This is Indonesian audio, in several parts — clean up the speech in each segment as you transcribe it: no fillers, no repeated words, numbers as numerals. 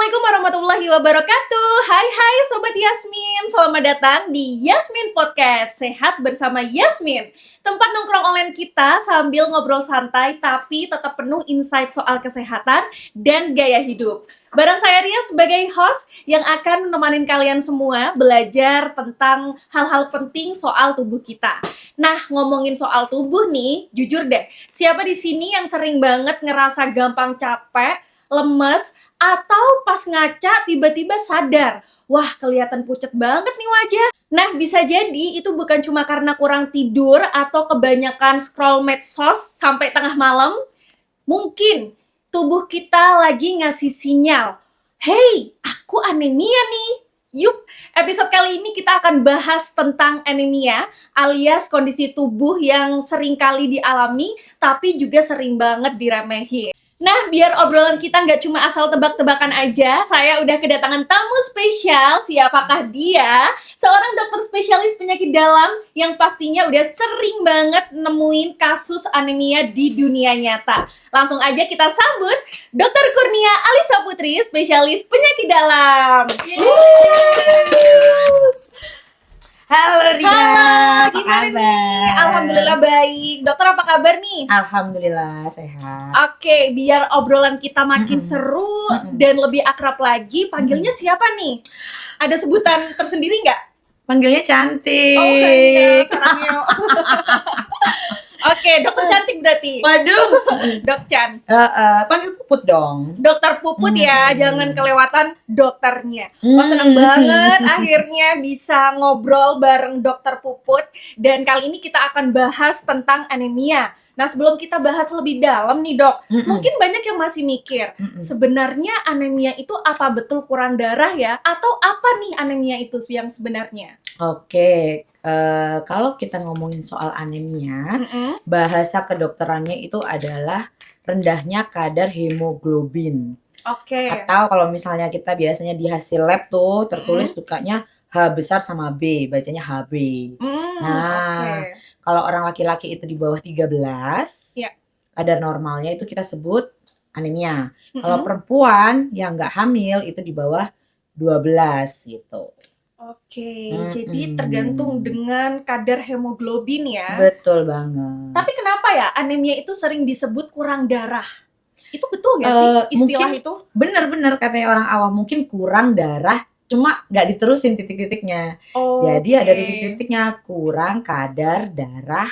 Assalamualaikum warahmatullahi wabarakatuh. Hai Sobat Yasmin, selamat datang di Yasmin Podcast. Sehat bersama Yasmin, tempat nongkrong online kita sambil ngobrol santai tapi tetap penuh insight soal kesehatan dan gaya hidup. Bareng saya Ria sebagai host yang akan menemani kalian semua belajar tentang hal-hal penting soal tubuh kita. Nah, ngomongin soal tubuh nih, jujur deh, siapa di sini yang sering banget ngerasa gampang capek, lemes, atau pas ngaca tiba-tiba sadar, wah kelihatan pucet banget nih wajah. Nah, bisa jadi itu bukan cuma karena kurang tidur atau kebanyakan scroll medsos sampai tengah malam. Mungkin tubuh kita lagi ngasih sinyal, hey, aku anemia nih. Yuk, episode kali ini kita akan bahas tentang anemia alias kondisi tubuh yang sering kali dialami tapi juga sering banget diremehin. Nah, biar obrolan kita nggak cuma asal tebak-tebakan aja, saya udah kedatangan tamu spesial. Siapakah dia? Seorang dokter spesialis penyakit dalam yang pastinya udah sering banget nemuin kasus anemia di dunia nyata. Langsung aja kita sambut Dr. Kurnia Alisa Putri, spesialis penyakit dalam. Halo Ria, Halo, apa gimana kabar? nih? Alhamdulillah baik. Dokter apa kabar nih? Alhamdulillah sehat. Oke, biar obrolan kita makin seru dan lebih akrab lagi, panggilnya siapa nih? Ada sebutan tersendiri nggak? Panggilnya cantik. Oh, iya, sarangnya. Oke, dokter cantik berarti. Waduh. Dok Chan. Panggil Puput dong. Dokter Puput ya, jangan kelewatan dokternya. Wah, seneng banget akhirnya bisa ngobrol bareng Dokter Puput. Dan kali ini kita akan bahas tentang anemia. Nah, sebelum kita bahas lebih dalam nih dok, mungkin banyak yang masih mikir, sebenarnya anemia itu apa betul kurang darah ya? Atau apa nih anemia itu yang sebenarnya? Oke, kalau kita ngomongin soal anemia, bahasa kedokterannya itu adalah rendahnya kadar hemoglobin. Oke. Atau kalau misalnya kita biasanya di hasil lab tuh tertulis sukanya H besar sama B, bacanya HB. Nah, kalau orang laki-laki itu di bawah 13, Ya. kadar normalnya itu kita sebut anemia. Kalau perempuan yang nggak hamil itu di bawah 12 gitu. Oke, jadi tergantung dengan kadar hemoglobin ya. Betul banget. Tapi kenapa ya anemia itu sering disebut kurang darah? Itu betul nggak sih istilah mungkin itu? Bener-bener katanya orang awam, mungkin kurang darah, cuma nggak diterusin titik-titiknya. Jadi ada titik-titiknya, kurang kadar darah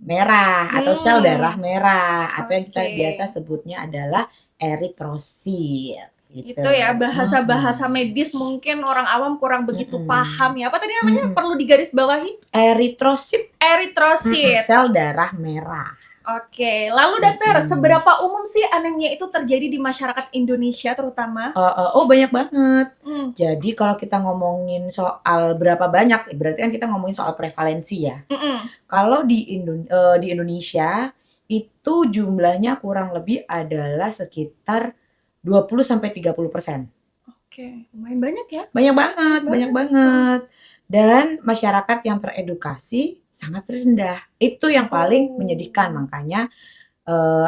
merah atau sel darah merah atau yang kita biasa sebutnya adalah eritrosit. Gitu. Itu ya bahasa-bahasa medis mungkin orang awam kurang begitu paham ya. Apa tadi namanya? Perlu digarisbawahi? Eritrosit. Eritrosit. Sel darah merah. Oke, lalu dokter, seberapa umum sih anemia itu terjadi di masyarakat Indonesia terutama? Oh banyak banget. Jadi kalau kita ngomongin soal berapa banyak, berarti kan kita ngomongin soal prevalensi ya. Kalau di Indonesia itu jumlahnya kurang lebih adalah sekitar 20-30%. Oke, lumayan banyak ya? Banyak banget. Dan masyarakat yang teredukasi sangat rendah. Itu yang paling menyedihkan, makanya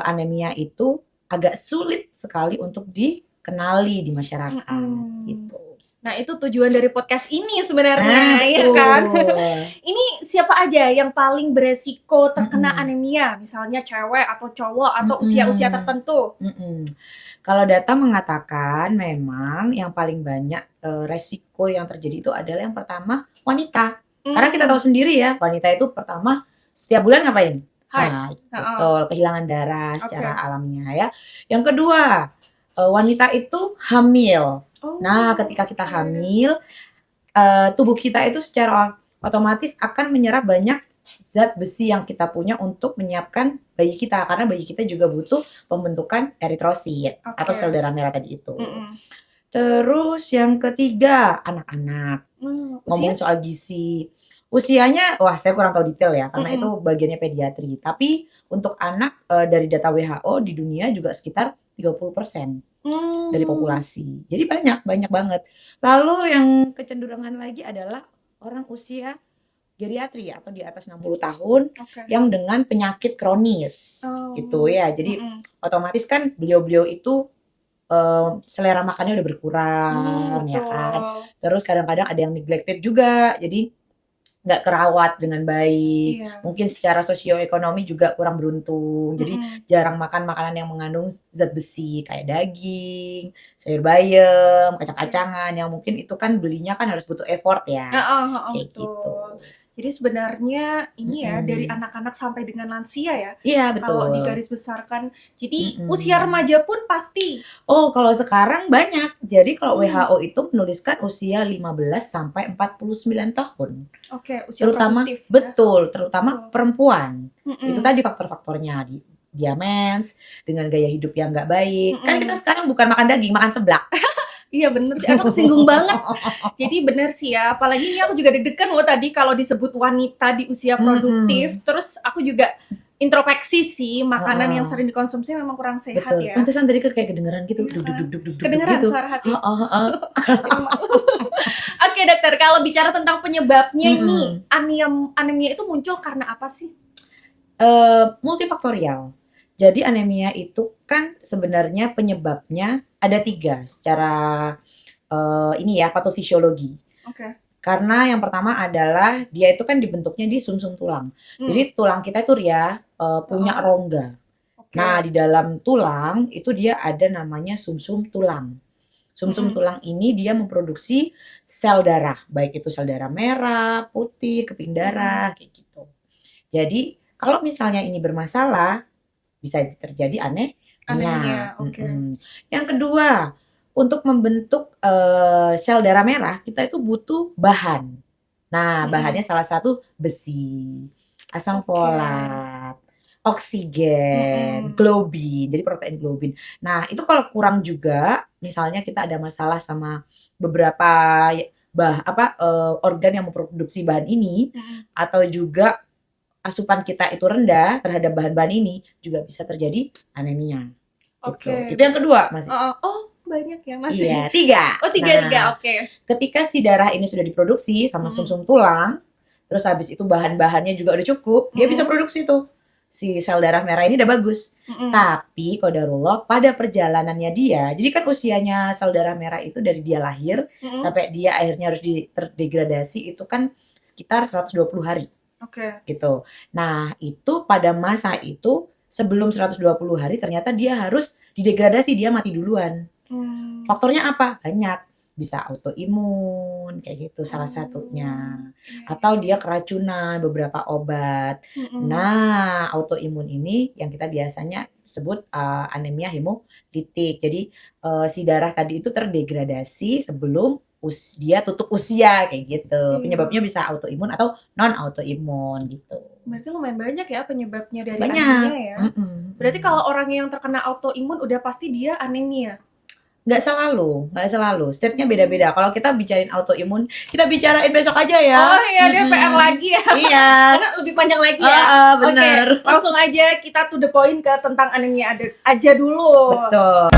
anemia itu agak sulit sekali untuk dikenali di masyarakat gitu. Nah, itu tujuan dari podcast ini sebenarnya, ya kan? Ini siapa aja yang paling beresiko terkena anemia? Misalnya cewek atau cowok atau usia-usia tertentu? Kalau data mengatakan memang yang paling banyak resiko yang terjadi itu adalah yang pertama wanita. Karena kita tahu sendiri ya, wanita itu pertama setiap bulan ngapain? Betul, kehilangan darah secara alamiah ya. Yang kedua, wanita itu hamil. Nah, ketika kita hamil, tubuh kita itu secara otomatis akan menyerap banyak zat besi yang kita punya untuk menyiapkan bayi kita, karena bayi kita juga butuh pembentukan eritrosit atau sel darah merah tadi itu. Terus yang ketiga, anak-anak. Ngomongin soal gizi. Usianya, wah saya kurang tahu detail ya, karena itu bagiannya pediatri. Tapi untuk anak dari data WHO di dunia juga sekitar 30% dari populasi. Jadi banyak banget. Lalu yang kecenderungan lagi adalah orang usia geriatri atau di atas 60 tahun yang dengan penyakit kronis gitu ya. Jadi otomatis kan beliau-beliau itu selera makannya udah berkurang, ya betul. kan. Terus kadang-kadang ada yang neglected juga, jadi nggak kerawat dengan baik. Iya. Mungkin secara sosioekonomi juga kurang beruntung. Jadi jarang makan makanan yang mengandung zat besi kayak daging, sayur bayam, kacang-kacangan yang mungkin itu kan belinya kan harus butuh effort ya. Kayak Betul. gitu. Jadi sebenarnya ini ya dari Mm-mm. anak-anak sampai dengan lansia ya. Iya, Kalau betul. digaris besarkan. Jadi Mm-mm. usia remaja pun pasti. Oh, kalau sekarang banyak. Jadi kalau Hmm. WHO itu menuliskan usia 15 sampai 49 tahun. Oke, usia Terutama produktif ya. betul, terutama Betul. perempuan. Mm-mm. Itu tadi faktor-faktornya dia mens, dengan gaya hidup yang nggak baik. Kan kita sekarang bukan makan daging, makan seblak. Iya bener sih, aku kesinggung banget. Jadi bener sih ya, apalagi ini aku juga deg-degan loh tadi kalau disebut wanita di usia produktif. Terus aku juga introspeksi sih, makanan yang sering dikonsumsi memang kurang sehat Betul. ya. Pantesan tadi kayak kedengeran gitu, Iya duk kan? duk duk duk duk Kedengeran gitu. suara hati. Heeh. Oke dokter, kalau bicara tentang penyebabnya ini, anemia itu muncul karena apa sih? Multifaktorial. Jadi anemia itu kan sebenarnya penyebabnya ada 3 secara ini ya patofisiologi. Oke. Karena yang pertama adalah dia itu kan dibentuknya di sumsum tulang. Jadi tulang kita itu ya punya rongga. Oke. Nah, di dalam tulang itu dia ada namanya sumsum tulang. Sumsum tulang ini dia memproduksi sel darah, baik itu sel darah merah, putih, keping darah, kayak gitu. Jadi kalau misalnya ini bermasalah, bisa terjadi Anemia, oke. Yang kedua, untuk membentuk sel darah merah, kita itu butuh bahan. Nah, bahannya salah satu besi, asam folat, oksigen, globin, jadi protein globin. Nah, itu kalau kurang juga, misalnya kita ada masalah sama beberapa organ yang memproduksi bahan ini, atau juga asupan kita itu rendah terhadap bahan-bahan ini, juga bisa terjadi anemia. Oke. Gitu. Itu yang kedua, Mas. Oh, banyak ya masih. Iya, 3. Oh, 3, oke. Ketika si darah ini sudah diproduksi sama sumsum tulang, terus habis itu bahan-bahannya juga udah cukup, dia bisa produksi tuh. Si sel darah merah ini udah bagus. Tapi qadarullah pada perjalanannya dia, jadi kan usianya sel darah merah itu dari dia lahir sampai dia akhirnya harus terdegradasi itu kan sekitar 120 hari. Oke. Gitu. Nah, itu pada masa itu sebelum 120 hari ternyata dia harus didegradasi, dia mati duluan. Faktornya apa? Banyak. Bisa autoimun, kayak gitu salah satunya. Atau dia keracunan beberapa obat. Nah, autoimun ini yang kita biasanya sebut anemia hemolitik. Jadi si darah tadi itu terdegradasi sebelum dia tutup usia kayak gitu. Penyebabnya bisa autoimun atau non autoimun gitu. Berarti lumayan banyak ya penyebabnya dari Banyak. anemia ya. Berarti kalau orang yang terkena autoimun udah pasti dia anemia. Nggak selalu. State-nya beda-beda. Kalau kita bicarain autoimun, kita bicarain besok aja ya. Oh iya, dia PR lagi ya. Iya. Karena lebih panjang lagi ya. Benar. Oke, langsung aja kita to the point ke tentang anemia aja dulu. Betul.